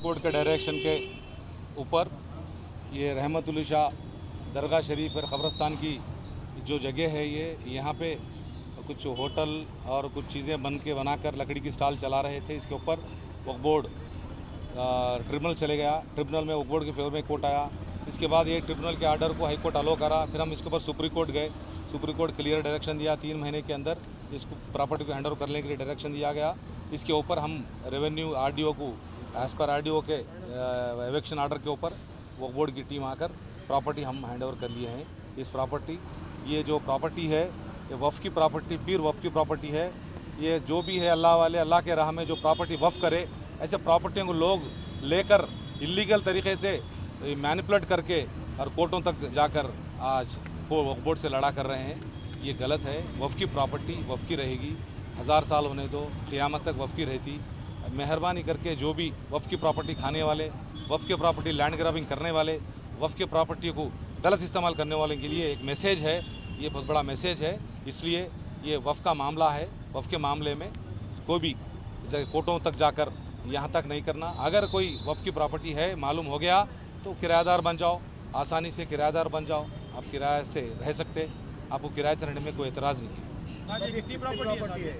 Court के direction के ऊपर ये रहमतुल्लाह शाह दरगाह शरीफ और क़ब्रस्तान की जो जगह है, ये यहाँ पे कुछ होटल और कुछ चीज़ें बनाकर लकड़ी की स्टॉल चला रहे थे। इसके ऊपर वक्फ बोर्ड ट्रिब्यूनल चले गया। ट्रिब्यूनल में वक्फ बोर्ड के फेवर में कोर्ट आया। इसके बाद ये ट्रिब्यूनल के आर्डर को हाई कोर्ट अलो करा। फिर हम इसके ऊपर सुप्रीम कोर्ट गए। सुप्रीम कोर्ट क्लियर डायरेक्शन दिया, 3 महीने के अंदर इसको प्रॉपर्टी को हैंड ओवर करने के लिए डायरेक्शन दिया गया। इसके ऊपर हम रेवेन्यू आरडीओ को एज़ पर आरडीओ के एविक्शन आर्डर के ऊपर वक्फ बोर्ड की टीम आकर प्रॉपर्टी हम हैंड ओवर कर लिए हैं। इस प्रॉपर्टी, ये जो प्रॉपर्टी है ये वफ़ की प्रॉपर्टी, पीर वफ़ की प्रॉपर्टी है। ये जो भी है अल्लाह वाले अल्लाह के राह में जो प्रॉपर्टी वफ़ करे, ऐसे प्रॉपर्टियों को लोग लेकर इलीगल तरीके से मैनिपुलेट करके और कोर्टों तक जाकर आज वक्फ बोर्ड से लड़ा कर रहे हैं। ये गलत है। वफ़ की प्रॉपर्टी वफ़ की रहेगी, 1000 साल होने दो, क़यामत तक वफ़ की रहती। मेहरबानी करके जो भी वफ़ की प्रॉपर्टी खाने वाले, वफ़ की प्रॉपर्टी लैंड ग्रैबिंग करने वाले, वफ़ की प्रॉपर्टी को गलत इस्तेमाल करने वाले के लिए एक मैसेज है, ये बहुत बड़ा मैसेज है। इसलिए ये वफ़ का मामला है। वफ़ के मामले में कोई भी कोर्टों तक जाकर यहाँ तक नहीं करना। अगर कोई वफ़ की प्रॉपर्टी है मालूम हो गया तो किराएदार बन जाओ, आसानी से किराएदार बन जाओ। आप किराए से रह सकते, आपको किराए से रहने में कोई एतराज़ नहीं है। कितनी प्रॉपर्टी है?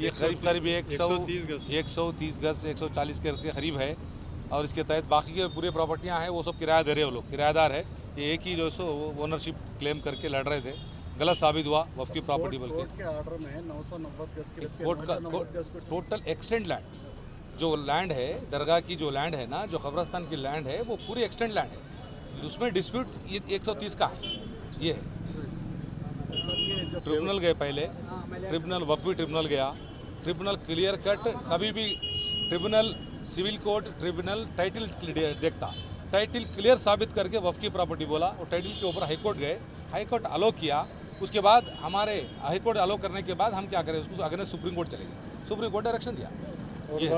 ये करीब 130 गज 140 के उसके करीब है। और इसके तहत बाकी के पूरे प्रॉपर्टियां हैं, वो सब किराएदार है। वो लोग किराएदार है। ये एक ही जो सो ओनरशिप क्लेम करके लड़ रहे थे, गलत साबित हुआ वफ़ की प्रॉपर्टी बल्कि कोर्ट के ऑर्डर में 990 गज के कोर्ट का टोटल एक्सटेंड लैंड, जो लैंड है दरगाह की, जो लैंड है ना, जो क़ब्रस्तान की लैंड है, वो पूरी एक्सटेंड लैंड है। उसमें डिस्प्यूट ये 130 का है। ये है। ट्रिब्यूनल गए पहले, ट्रिब्यूनल वक्फ ट्रिब्यूनल गया। ट्रिब्यूनल क्लियर कट, कभी भी tribunal civil court tribunal title देखता, टाइटल क्लियर साबित करके वफ़ की प्रॉपर्टी बोला। और टाइटल के ऊपर हाई कोर्ट गए, हाई कोर्ट अलो किया। उसके बाद हमारे हाई कोर्ट अलो करने के बाद हम क्या करें, उसको अगेंस्ट सुप्रीम कोर्ट चले गए। सुप्रीम कोर्ट डायरेक्शन दिया। ये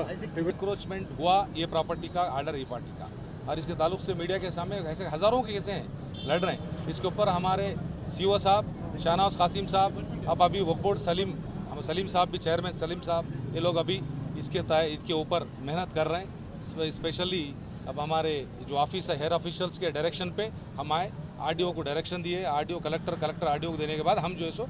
इंक्रोचमेंट हुआ, ये प्रॉपर्टी का आर्डर ई पार्टी का। और इसके ताल्लुक से मीडिया के सामने ऐसे हज़ारों के केसें हैं, लड़ रहे हैं। इसके ऊपर हमारे सीओ साहब शाहनवाज कासिम साहब, अब अभी वक्फ बोर्ड सलीम साहब भी चेयरमैन सलीम साहब, ये लोग अभी इसके ऊपर मेहनत कर रहे हैं। स्पेशली अब हमारे जो ऑफिस है, हेयर ऑफिशियल्स के डायरेक्शन पे हम आए, आरडीओ को डायरेक्शन दिए, आरडीओ कलेक्टर आरडीओ को देने के बाद हम जो है सो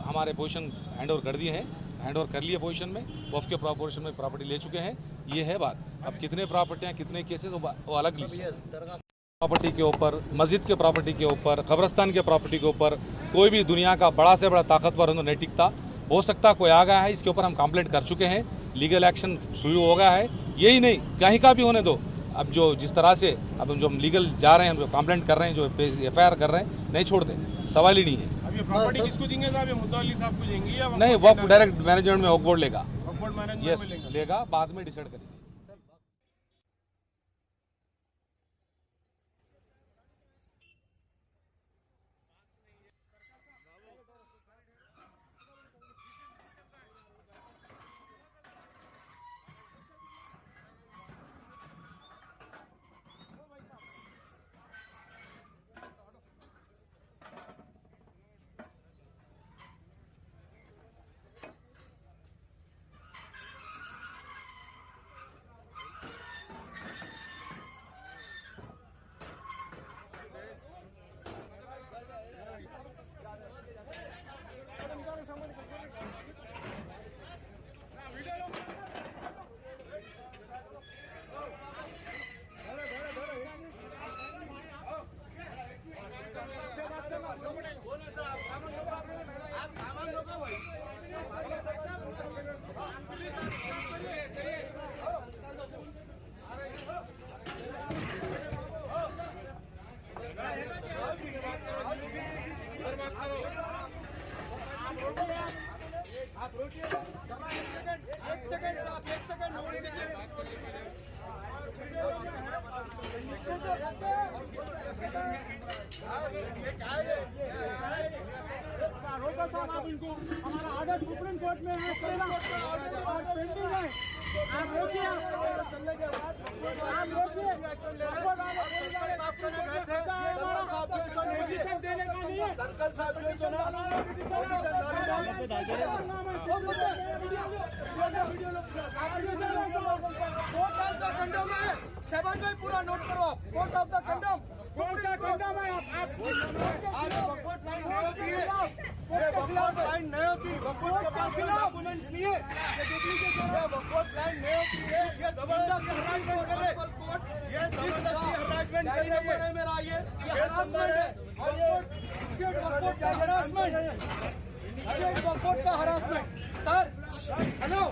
हमारे पोजीशन हैंड ओवर कर दिए हैं, हैंड ओवर कर लिए पोजीशन में। वफ़ के पोजीशन में प्रॉपर्टी ले चुके हैं। ये है बात। अब कितने प्रॉपर्टियाँ, कितने केसेस, वो अलग लिस्ट है। प्रॉपर्टी के ऊपर, मस्जिद के प्रॉपर्टी के ऊपर, क़ब्रस्तान के प्रॉपर्टी के ऊपर कोई भी दुनिया का बड़ा से बड़ा ताकतवर नहीं टिकता। हो सकता कोई आ गया है, इसके ऊपर हम कंप्लेंट कर चुके हैं, लीगल एक्शन शुरू हो गया है। यही नहीं, कहीं का भी होने दो। अब जो जिस तरह से अब जो हम लीगल जा रहे हैं, हम जो कंप्लेंट कर रहे हैं, जो एफआईआर कर रहे हैं, नहीं छोड़ते, सवाल ही नहीं है। अब ये प्रॉपर्टी किसको देंगे साहब? ये मुद्दअली साहब को देंगे या नहीं, वक्फ डायरेक्ट मैनेजमेंट में वक्फ बोर्ड लेगा। वक्फ बोर्ड मैनेजमेंट यस, में लेंगे? लेगा, बाद में डिसाइड करेंगे। हमारा ऑर्डर सुप्रीम कोर्ट में है, पेंडिंग है। आप रोकिए, देने का नहीं है। सर्कल साहब जो है कंडम है शहबाज भाई, पूरा नोट करो आप। Court of the condemn, court का कंडम है। आप वक़्फ़ लाइन नहीं होती है, ये वक़्फ़ लाइन नहीं होती, वक़्फ़ के पास कोई डॉक्यूमेंट्स नहीं है, ये वक़्फ़ लाइन नहीं होती है, ये जबरदस्ती हरासमेंट कर रहे, ये जबरदस्ती हरासमेंट कर रहे हैं। मेरा ये केस नंबर है और ये वक़्फ़ का हरासमेंट, वक़्फ़ का हरासमेंट। सर हेलो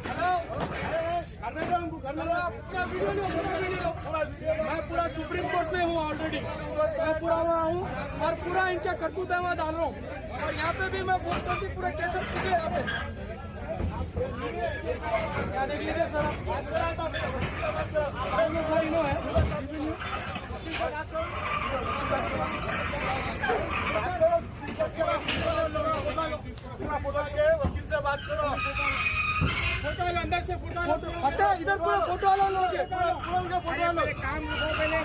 हेलो, करने दो हमको, करने दो। पूरा वीडियो लो, पूरा वीडियो। मैं पूरा सुप्रीम कोर्ट में हूँ ऑलरेडी, मैं पूरा वहाँ हूँ और पूरा इनके करतूत है वहाँ डाल रहा हूँ। और यहाँ पे भी मैं बोल करके पूरे केसेस चुके यहाँ पे। क्या देख लीजिए सर, इनो है वकील से बात करो। फोटो वाला अंदर से फोटो वाला हटा इधर, पूरा फोटो वाला लोग है। काम रुको पहले।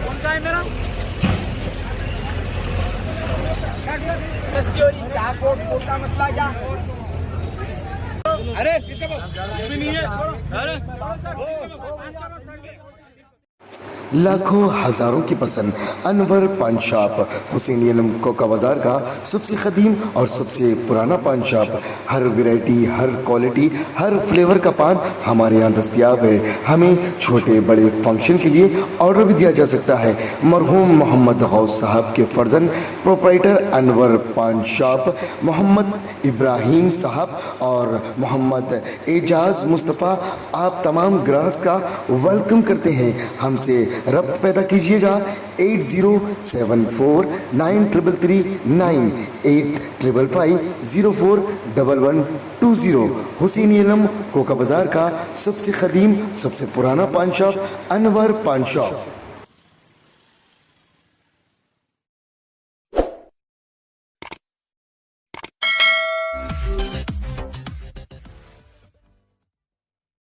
कौन सा है मेरा? क्या कोर्ट का मसला क्या? अरे कुछ भी नहीं है। अरे लाखों हजारों की पसंद अनवर पान शॉप हुसैनी अलम कोका बाजार का सबसे कदीम और सबसे पुराना पान शॉप। हर वैरायटी, हर क्वालिटी, हर फ्लेवर का पान हमारे यहाँ दस्तियाब है। हमें छोटे बड़े फंक्शन के लिए ऑर्डर भी दिया जा सकता है। मरहूम मोहम्मद गौस साहब के फर्जंद प्रोप्राइटर अनवर पान शॉप मोहम्मद इब्राहिम साहब और मोहम्मद एजाज मुस्तफ़ा आप तमाम ग्राहक का वेलकम करते हैं। हमसे रब्त पैदा कीजिएगा 80749339 8555041120। हुसैनी अलम कोका बाजार का सबसे कदीम सबसे पुराना पान शॉप अनवर पान शॉप।